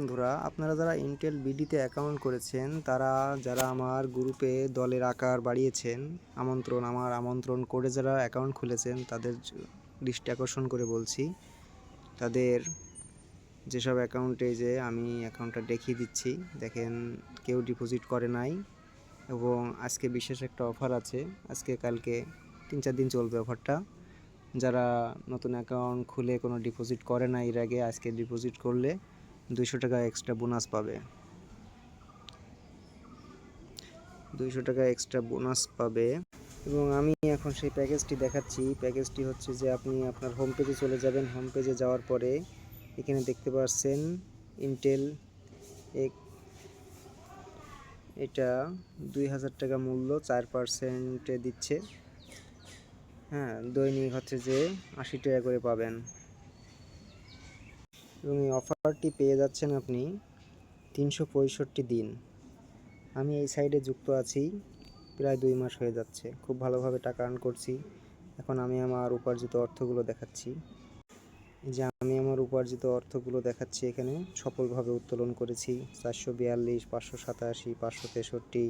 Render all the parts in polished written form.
বন্ধুরা, আপনারা যারা ইন্টেল বিডিতে অ্যাকাউন্ট করেছেন, তারা যারা আমার গ্রুপে দলের আকার বাড়িয়েছেন, আমার আমন্ত্রণ করে যারা অ্যাকাউন্ট খুলেছেন, তাদের দৃষ্টি আকর্ষণ করে বলছি, তাদের যেসব অ্যাকাউন্টে যে আমি অ্যাকাউন্টটা দেখিয়ে দিচ্ছি, দেখেন কেউ ডিপোজিট করে নাই। এবং আজকে বিশেষ একটা অফার আছে, আজকে কালকে 3-4 দিন চলবে অফারটা। যারা নতুন অ্যাকাউন্ট খুলে কোনো ডিপোজিট করে না এর আগে, আজকে ডিপোজিট করলে 200 টাকা এক্সট্রা বোনাস পাবে। 200 টাকা এক্সট্রা বোনাস পাবে। এবং আমি এখন সেই প্যাকেজটি দেখাচ্ছি। প্যাকেজটি হচ্ছে যে আপনি আপনার হোম পেজে চলে যাবেন। হোম পেজে যাওয়ার পরে এখানে দেখতে পাচ্ছেন ইন্টেল এটা 2000 টাকা মূল্য, 4% দিচ্ছে। হ্যাঁ, দৈনিক হচ্ছে যে 80 টাকা করে পাবেন। এবং এই অফারটি পেয়ে যাচ্ছেন আপনি 365 দিন। আমি এই সাইডে যুক্ত আছি প্রায় 2 মাস হয়ে যাচ্ছে, খুব ভালোভাবে টাকা আর্ন করছি। এখন আমি আমার উপার্জিত অর্থগুলো দেখাচ্ছি। যে আমি আমার উপার্জিত অর্থগুলো দেখাচ্ছি, এখানে সফলভাবে উত্তোলন করেছি 442, 587, 563,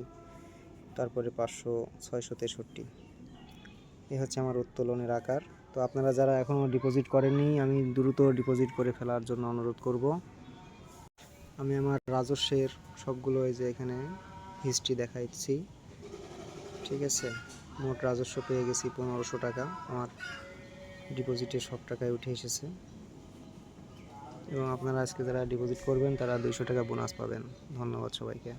তারপরে 500, 663। এই হচ্ছে আমার উত্তোলনের আকার। তো আপনারা যারা এখনও ডিপোজিট করেননি, আমি দ্রুত ডিপোজিট করে ফেলার জন্য অনুরোধ করব। আমি আমার রাজস্বের সবগুলো এই যে এখানে হিস্ট্রি দেখাচ্ছি, ঠিক আছে। মোট রাজস্ব পেয়ে গেছি 1500 টাকা, আমার ডিপোজিটের সব টাকায় উঠে এসেছে। এবং আপনারা আজকে যারা ডিপোজিট করবেন তারা 200 টাকা বোনাস পাবেন। ধন্যবাদ সবাইকে।